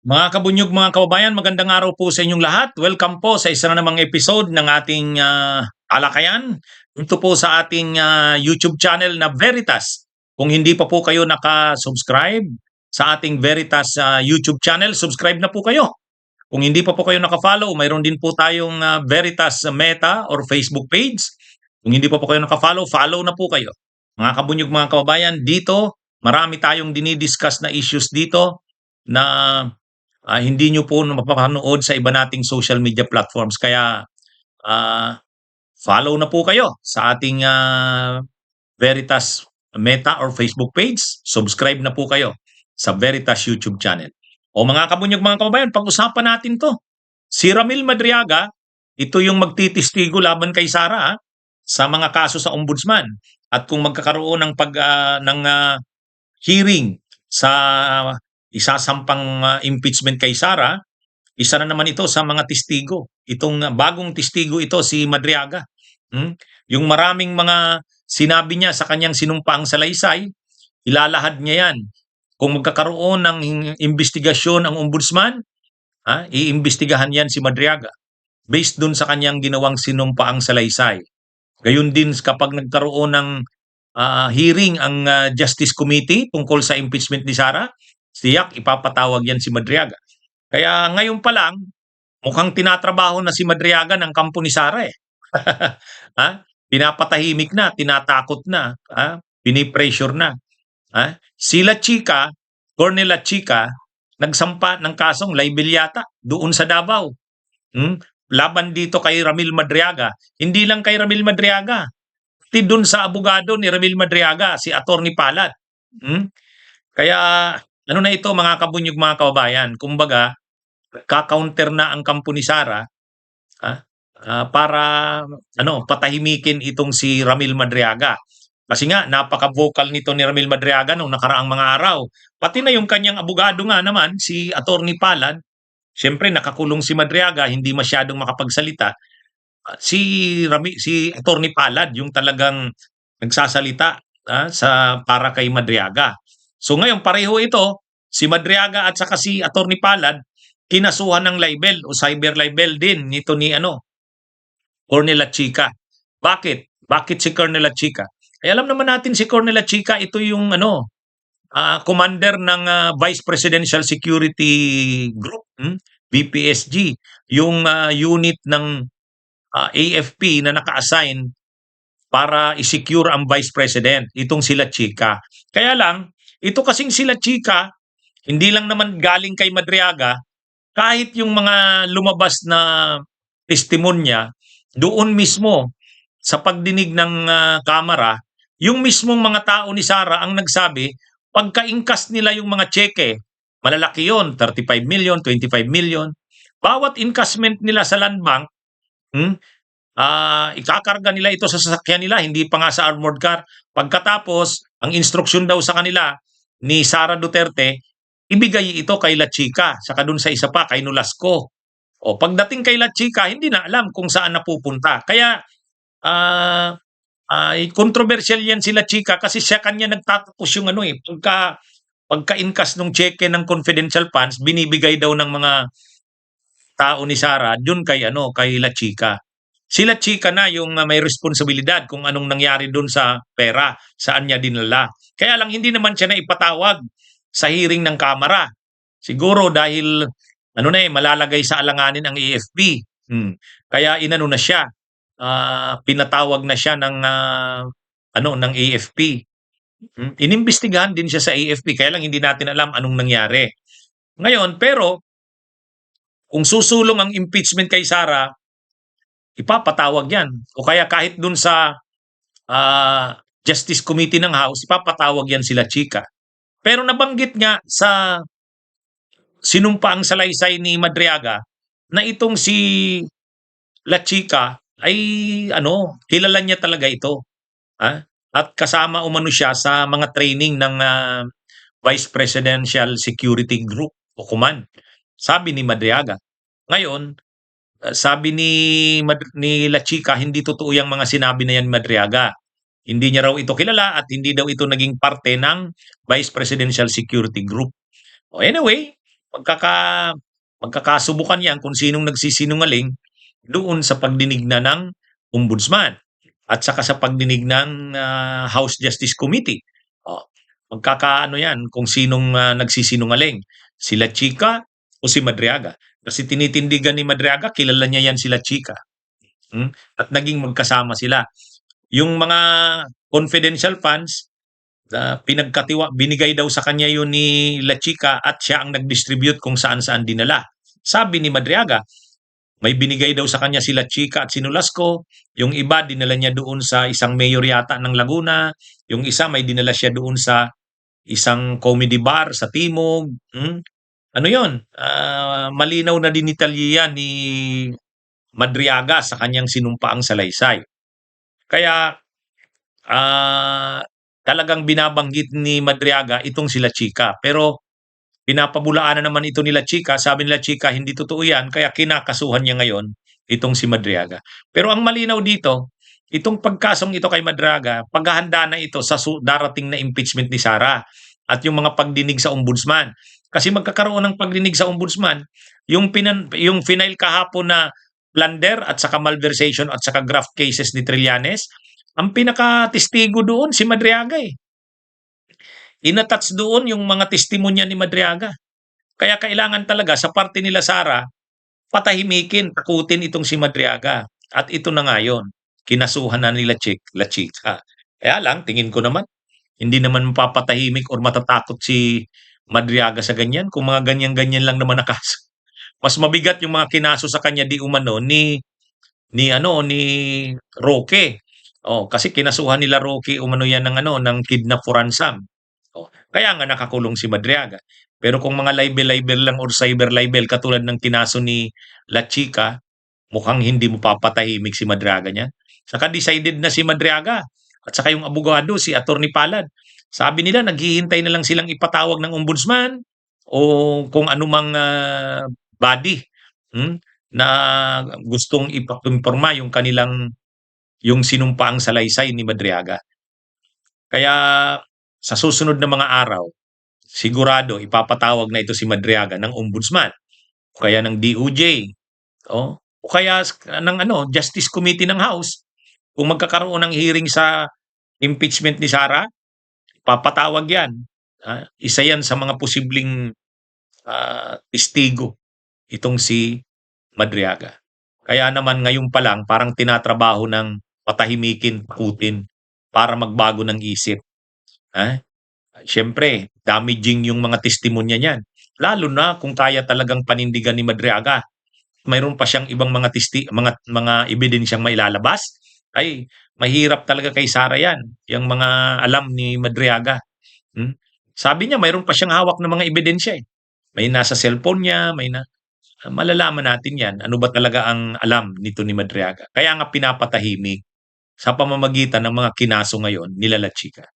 Mga kabunyog, mga kababayan, magandang araw po sa inyong lahat. Welcome po sa isa na namang episode ng ating talakayan. Ito po sa ating YouTube channel na Veritas. Kung hindi pa po kayo naka-subscribe sa ating Veritas YouTube channel, subscribe na po kayo. Kung hindi pa po kayo naka-follow, mayroon din po tayong Veritas Meta or Facebook page. Kung hindi pa po kayo naka-follow, follow na po kayo. Mga kabunyog, mga kababayan, dito marami tayong dinidiscuss na issues dito na hindi nyo po mapapanood sa iba nating social media platforms. Kaya ah, follow na po kayo sa ating Veritas Meta or Facebook page. Subscribe na po kayo sa Veritas YouTube channel. O mga kabunyog, mga kababayan, pag-usapan natin to. Si Ramil Madriaga, ito yung magtitistigo laban kay Sara sa mga kaso sa ombudsman. At kung magkakaroon ng hearing sa isasampang impeachment kay Sara, isa na naman ito sa mga testigo. Itong bagong testigo ito si Madriaga. Yung maraming mga sinabi niya sa kanyang sinumpaang salaysay, ilalahad niya yan. Kung magkakaroon ng investigasyon ang ombudsman, iimbestigahan yan si Madriaga based dun sa kanyang ginawang sinumpaang salaysay. Gayun din kapag nagkaroon ng hearing ang Justice Committee tungkol sa impeachment ni Sara, siyak ipapatawag yan si Madriaga. Kaya ngayon pa lang, mukhang tinatrabaho na si Madriaga ng kampo ni Sara eh. Pinapatahimik na, tinatakot na, pinipressure na. Sila Chica, Cornel at Chica, nagsampa ng kasong libel yata doon sa Davao. Laban dito kay Ramil Madriaga. Hindi lang kay Ramil Madriaga, pati doon sa abogado ni Ramil Madriaga, si Attorney Palad. Kaya ano na ito, mga kabunyog, mga kababayan, kumbaga ka-counter na ang kampo ni Sara para patahimikin itong si Ramil Madriaga. Kasi nga napaka-vocal nito ni Ramil Madriaga nung nakaraang mga araw. Pati na yung kanyang abogado nga naman, si Attorney Palad, siyempre nakakulong si Madriaga, hindi masyadong makapagsalita. Si Attorney Palad yung talagang nagsasalita para kay Madriaga. So ngayon pareho ito, si Madriaga at saka si Attorney Palad kinasuhan ng libel o cyber libel din nito ni Cornel at Chica. Bakit? Bakit si Cornel at Chica? Alam naman natin si Cornel at Chica, ito yung commander ng Vice Presidential Security Group, VPSG, yung unit ng AFP na naka-assign para i-secure ang Vice President, itong sila Chica. Kaya lang, ito kasing sila Chica, hindi lang naman galing kay Madriaga, kahit yung mga lumabas na testimonya, doon mismo sa pagdinig ng kamera, yung mismong mga tao ni Sara ang nagsabi, pagka-ingkas nila yung mga cheque, malalaki yon, 35 million, 25 million, bawat incashment nila sa land bank, ikakarga nila ito sa sasakyan nila, hindi pa nga sa armored car. Pagkatapos, ang instruksyon daw sa kanila ni Sara Duterte, ibigay ito kay La Chica, saka dun sa isa pa, kay Nolasco. O pagdating kay La Chica, hindi na alam kung saan napupunta. Kaya, controversial yan si La Chica kasi siya kanya nagtatapos yung pagka-inkas ng cheque ng confidential funds, binibigay daw ng mga tao ni Sara dun kay La Chica. Sila Chica na yung may responsibilidad kung anong nangyari dun sa pera, saan niya dinala. Kaya lang hindi naman siya na ipatawag sa hearing ng Kamara. Siguro dahil malalagay sa alanganin ang AFP. Kaya inano na siya, pinatawag na siya ng ng AFP. Inimbestigahan din siya sa AFP, kaya lang hindi natin alam anong nangyari. Ngayon, pero kung susulong ang impeachment kay Sara, ipapatawag yan. O kaya kahit dun sa Justice Committee ng House, ipapatawag yan sila Chica. Pero nabanggit nga sa sinumpaang salaysay ni Madriaga na itong si La Chica ay kilala niya talaga ito. At kasama umano siya sa mga training ng Vice Presidential Security Group o Command. Sabi ni Madriaga. Ngayon, sabi ni La Chica, hindi totoo yung mga sinabi na yan ni Madriaga. Hindi niya raw ito kilala at hindi daw ito naging parte ng Vice Presidential Security Group. Anyway, magkaka magkakasubukan yan kung sinong nagsisinungaling doon sa pagdinig na ng ombudsman at saka sa pagdinig ng House Justice Committee. Oh, magkakaano yan kung sinong nagsisinungaling, sila Chika o si Madriaga. Kasi tinitindigan ni Madriaga, kilala niya yan sila Chika. At naging magkasama sila. Yung mga confidential funds, binigay daw sa kanya yun ni La Chica at siya ang nag-distribute kung saan-saan dinala. Sabi ni Madriaga, may binigay daw sa kanya sila Chica at si Nolasco, yung iba dinala niya doon sa isang mayor yata ng Laguna, yung isa may dinala siya doon sa isang comedy bar sa Timog. Ano yon? Malinaw na dinitalye yan ni Madriaga sa kanyang sinumpaang salaysay. Kaya talagang binabanggit ni Madriaga itong sila Chika. Pero pinapabulaanan naman ito nila Chika. Sabi nila Chika, hindi totoo yan. Kaya kinakasuhan niya ngayon itong si Madriaga. Pero ang malinaw dito, itong pagkasong ito kay Madriaga, paghahanda na ito sa darating na impeachment ni Sara at yung mga pagdinig sa ombudsman. Kasi magkakaroon ng pagdinig sa ombudsman, yung final kahapon na plunder at saka malversation at saka graft cases ni Trillanes, ang pinaka-testigo doon si Madriaga eh. Inattach doon yung mga testimonya ni Madriaga. Kaya kailangan talaga sa parte nila Sara, patahimikin, takutin itong si Madriaga. At ito na nga yun, kinasuhan na nila La Chica. Kaya lang, tingin ko naman, hindi naman mapapatahimik or matatakot si Madriaga sa ganyan. Kung mga ganyan-ganyan lang naman na kaso. Mas mabigat yung mga kinaso sa kanya di umano ni Roque. Oh, kasi kinasuhan nila Roque umano yan ng kidnap for ransom. Oh, kaya nga nakakulong si Madriaga. Pero kung mga libel lang or cyber libel katulad ng kinaso ni La Chica, mukhang hindi mo papatahimik si Madriaga niyan. Saka decided na si Madriaga at saka yung abogado si Attorney Palad. Sabi nila naghihintay na lang silang ipatawag ng ombudsman o kung anumang body na gustong ipakimporma yung sinumpaang salaysay ni Madriaga. Kaya sa susunod na mga araw, sigurado ipapatawag na ito si Madriaga ng ombudsman o kaya ng DOJ o kaya ng Justice Committee ng House. Kung magkakaroon ng hearing sa impeachment ni Sara, papatawag yan. Isa yan sa mga posibleng testigo itong si Madriaga. Kaya naman ngayon pa lang parang tinatrabaho ng patahimikin, takutin para magbago ng isip. Siyempre, damaging yung mga testimonya niyan. Lalo na kung kaya talagang panindigan ni Madriaga. Mayroon pa siyang ibang mga ebidensyang mailalabas. Ay, mahirap talaga kay Sara yan. Yung mga alam ni Madriaga. Sabi niya, mayroon pa siyang hawak ng mga ebidensya eh. May nasa cellphone niya, malalaman natin yan. Ano ba talaga ang alam nito ni Madriaga? Kaya nga pinapatahimik sa pamamagitan ng mga kinaso ngayon nila La Chica.